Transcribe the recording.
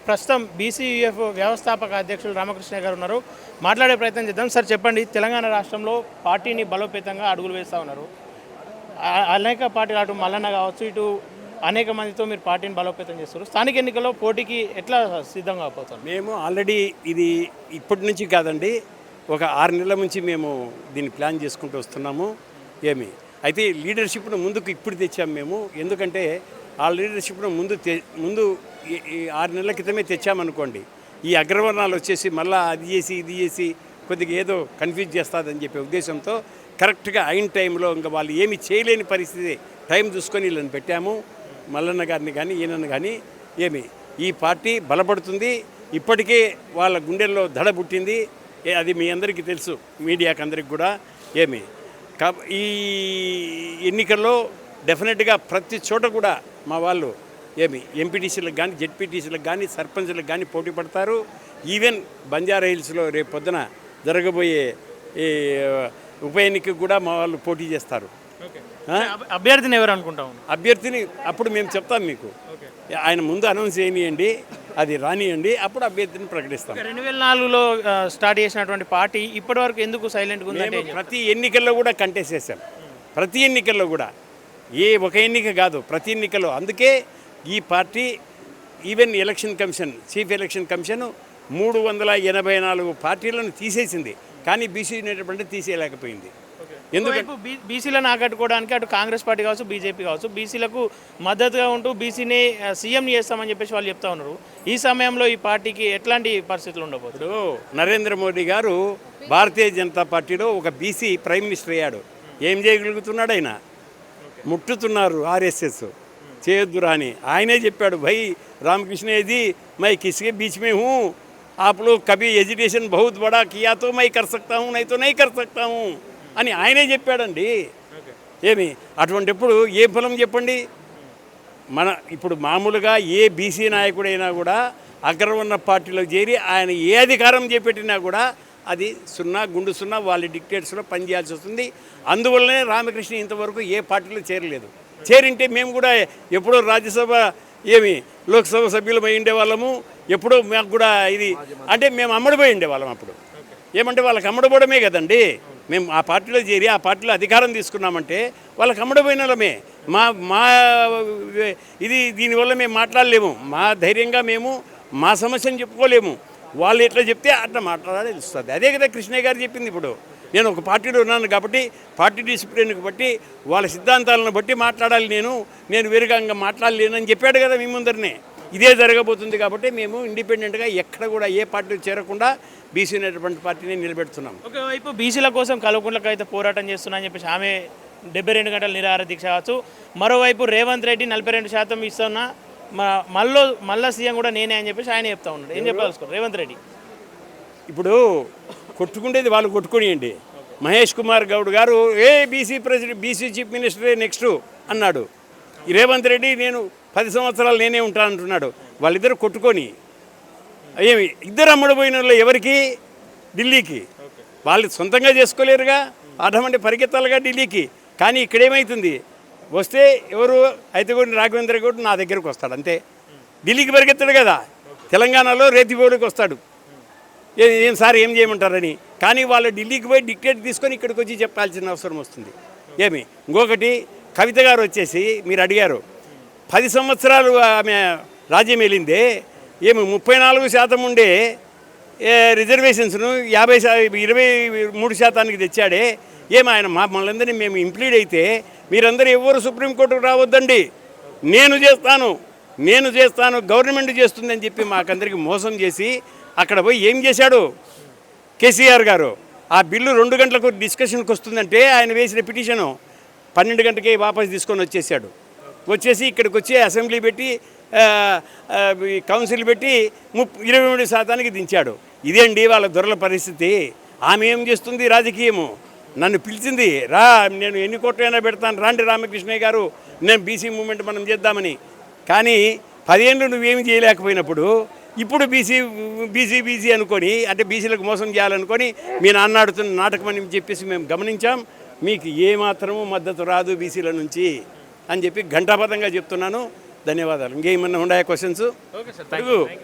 ప్రస్తుతం బీసీయూఎఫ్ వ్యవస్థాపక అధ్యక్షులు రామకృష్ణ గారు ఉన్నారు. మాట్లాడే ప్రయత్నం చేద్దాం. సార్ చెప్పండి, తెలంగాణ రాష్ట్రంలో పార్టీని బలోపేతంగా అడుగులు వేస్తూ ఉన్నారు. అనేక పార్టీలు అటు మల్లన్న కావచ్చు, ఇటు అనేక మందితో మీరు పార్టీని బలోపేతం చేస్తారు. స్థానిక ఎన్నికల్లో పోటీకి ఎట్లా సిద్ధంగా పోతారు? మేము ఆల్రెడీ ఇది ఇప్పటి నుంచి కాదండి, ఒక 6 నెలల నుంచి మేము దీన్ని ప్లాన్ చేసుకుంటూ వస్తున్నాము. అయితే లీడర్షిప్ను ముందుకు ఇప్పుడు తెచ్చాము మేము. ఎందుకంటే ఆ లీడర్షిప్ను ముందు 6 నెలల క్రితమే తెచ్చామనుకోండి, ఈ అగ్రవర్ణాలు వచ్చేసి మళ్ళీ అది చేసి ఇది చేసి కొద్దిగా ఏదో కన్ఫ్యూజ్ చేస్తుందని చెప్పే ఉద్దేశంతో కరెక్ట్గా అయిన టైంలో ఇంకా వాళ్ళు ఏమి చేయలేని పరిస్థితి టైం చూసుకొని వీళ్ళని పెట్టాము. మల్లన్న గారిని కానీ ఈయనను కానీ ఈ పార్టీ బలపడుతుంది. ఇప్పటికే వాళ్ళ గుండెల్లో దడ పుట్టింది. అది మీ అందరికీ తెలుసు, మీడియాకి అందరికి కూడా. ఈ ఎన్నికల్లో డెఫినెట్గా ప్రతి చోట కూడా మా వాళ్ళు ఎంపీటీసీలకు కానీ జెడ్పీటీసీలకు కానీ సర్పంచ్లకు కానీ పోటీ పడతారు. ఈవెన్ బంజారా హిల్స్లో రేపు పొద్దున జరగబోయే ఈ ఉప ఎన్నికకు కూడా మా వాళ్ళు పోటీ చేస్తారు. అభ్యర్థిని ఎవరు అనుకుంటాం? అభ్యర్థిని అప్పుడు మేము చెప్తాం మీకు. ఆయన ముందు అనౌన్స్ చేయనియండి, అది రానియండి, అప్పుడు అభ్యర్థిని ప్రకటిస్తాం. 2004లో స్టార్ట్ చేసినటువంటి పార్టీ ఇప్పటి వరకు ఎందుకు సైలెంట్గా ఉందంటే, ప్రతి ఎన్నికల్లో కూడా కంటెస్ట్ చేశాం. ప్రతి ఎన్నికల్లో కూడా, ఒక ఎన్నిక కాదు, ప్రతి ఎన్నికల్లో. అందుకే ఈ party even election commission, chief election commission 384 పార్టీలను తీసేసింది. కానీ బీసీ యూనిట్ తీసేయలేకపోయింది. ఎందుకంటే బీసీలను ఆకట్టుకోవడానికి అటు కాంగ్రెస్ పార్టీ కావచ్చు, బీజేపీ కావచ్చు, బీసీలకు మద్దతుగా ఉంటూ బీసీని సీఎంని చేస్తామని చెప్పేసి వాళ్ళు చెప్తా ఉన్నారు. ఈ సమయంలో ఈ పార్టీకి ఎట్లాంటి పరిస్థితులు ఉండబోతుంది? నరేంద్ర మోడీ గారు భారతీయ జనతా పార్టీలో ఒక బీసీ ప్రైమ్ మినిస్టర్ అయ్యాడు. ఏం చేయగలుగుతున్నాడు ఆయన? ముట్టుతున్నారు ఆర్ఎస్ఎస్, చేయొద్దురా అని ఆయనే చెప్పాడు. భయ్ రామకృష్ణ जी मैं किसके बीच में हूँ, आप लोग कभी एजुटेशन बहुत बड़ा किया तो मैं कर सकता हूँ, नहीं तो नहीं कर सकता हूँ అని ఆయనే చెప్పాడండి. అటువంటిప్పుడు ఏ ఫలం చెప్పండి? ఇప్పుడు మామూలుగా ఏ బీసీ నాయకుడైనా కూడా అగ్రవర్ణ పార్టీలో చేరి ఆయన ఏ అధికారం చేపట్టినా కూడా అది గుండు సున్నా వాళ్ళ డిక్టేట్స్లో పనిచేయాల్సి వస్తుంది. అందువల్లనే రామకృష్ణ ఇంతవరకు ఏ పార్టీలో చేరలేదు. చేరింటే మేము కూడా ఎప్పుడో రాజ్యసభ లోక్సభ సభ్యులు పోయి ఉండేవాళ్ళము. ఎప్పుడో మాకు కూడా ఇది అంటే మేము అమ్మడిపోయి ఉండేవాళ్ళం. అప్పుడు ఏమంటే వాళ్ళకి అమ్మడిపోవడమే కదండి. మేము ఆ పార్టీలో చేరి ఆ పార్టీలో అధికారం తీసుకున్నామంటే వాళ్ళకి అమ్మడిపోయిన వాళ్ళమే. మా దీనివల్ల మేము మాట్లాడలేము. మా ధైర్యంగా మేము మా సమస్యను చెప్పుకోలేము. వాళ్ళు ఎట్లా చెప్తే అట్లా మాట్లాడాలి తెలుస్తుంది. అదే కదా కృష్ణయ్య గారు చెప్పింది. ఇప్పుడు నేను ఒక పార్టీలో ఉన్నాను కాబట్టి పార్టీ డిసిప్లిన్కి బట్టి వాళ్ళ సిద్ధాంతాలను బట్టి మాట్లాడాలి, నేను వేరుగా మాట్లాడలేనని చెప్పాడు కదా మీ ముందరనే. ఇదే జరగబోతుంది కాబట్టి మేము ఇండిపెండెంట్గా ఎక్కడ కూడా ఏ పార్టీలు చేరకుండా బీసీ అనేటువంటి పార్టీని నిలబెడుతున్నాం. ఒకవైపు బీసీల కోసం కల్వకుంట్లకు అయితే పోరాటం చేస్తున్నా అని చెప్పేసి ఆమె 72 గంటల నిరాహార దీక్ష కావచ్చు. మరోవైపు రేవంత్ రెడ్డి 42% ఇస్తున్నా మళ్ళా సీఎం కూడా నేనే అని చెప్పేసి ఆయన చెప్తా ఉన్నాడు. ఏం చెప్పాల్సుకో రేవంత్ రెడ్డి? ఇప్పుడు కొట్టుకుండేది వాళ్ళు కొట్టుకునియండి. మహేష్ కుమార్ గౌడ్ గారు బీసీ చీఫ్ మినిస్టరే నెక్స్ట్ అన్నాడు. ఈ రేవంత్ రెడ్డి నేను 10 సంవత్సరాలు నేనే ఉంటానంటున్నాడు. వాళ్ళిద్దరు కొట్టుకొని ఇద్దరు అమ్మడిపోయిన వాళ్ళు ఎవరికి? ఢిల్లీకి. వాళ్ళు సొంతంగా చేసుకోలేరుగా, అర్థమంటే పరిగెత్తాలుగా ఢిల్లీకి. కానీ ఇక్కడేమవుతుంది, వస్తే ఎవరు అయితే కూడా రాఘవేంద్ర గౌడ్ నా దగ్గరకు వస్తాడు అంతే. ఢిల్లీకి పరిగెత్తాడు కదా, తెలంగాణలో రేతిబోడికి వస్తాడు. ఏం సార్ ఏం చేయమంటారని. కానీ వాళ్ళు ఢిల్లీకి పోయి డిక్టేట్ తీసుకొని ఇక్కడికి వచ్చి చెప్పాల్సిన అవసరం వస్తుంది. ఇంకొకటి కవిత గారు వచ్చేసి మీరు అడిగారు, 10 సంవత్సరాలు ఆమె రాజ్యం వెళ్ళిందే. 34% ఉండే రిజర్వేషన్స్ను 23% తెచ్చాడే. ఆయన మమ్మల్ందరినీ మేము ఇంప్లీడ్ అయితే మీరందరూ ఎవరు సుప్రీంకోర్టుకు రావద్దండి, నేను చేస్తాను గవర్నమెంట్ చేస్తుందని చెప్పి మాకందరికి మోసం చేసి అక్కడ పోయి ఏం చేశాడు కేసీఆర్ గారు? ఆ బిల్లు 2 గంటలకు డిస్కషన్కి వస్తుందంటే ఆయన వేసిన పిటిషను 12 గంటకే వాపసు తీసుకొని వచ్చేసి ఇక్కడికి వచ్చి అసెంబ్లీ పెట్టి కౌన్సిల్ పెట్టి 23% దించాడు. ఇదేంటి వాళ్ళ దొరల పరిస్థితి. ఆమె ఏం చేస్తుంది? రాజకీయము. నన్ను పిలిచింది, రా నేను ఎన్ని కోట్లైనా పెడతాను, రాండి రామకృష్ణయ్య గారు, నేను బీసీ మూమెంట్ మనం చేద్దామని. కానీ 10 ఏళ్ళు నువ్వేమి చేయలేకపోయినప్పుడు ఇప్పుడు బీసీ అనుకొని, అంటే బీసీలకు మోసం చేయాలనుకొని మీ నాన్న ఆడుతున్న నాటకం అని చెప్పేసి మేము గమనించాం. మీకు ఏమాత్రము మద్దతు రాదు బీసీల నుంచి అని చెప్పి ఘంటాపథంగా చెప్తున్నాను. ధన్యవాదాలు. ఇంకేమన్నా ఉన్నాయా క్వశ్చన్స్?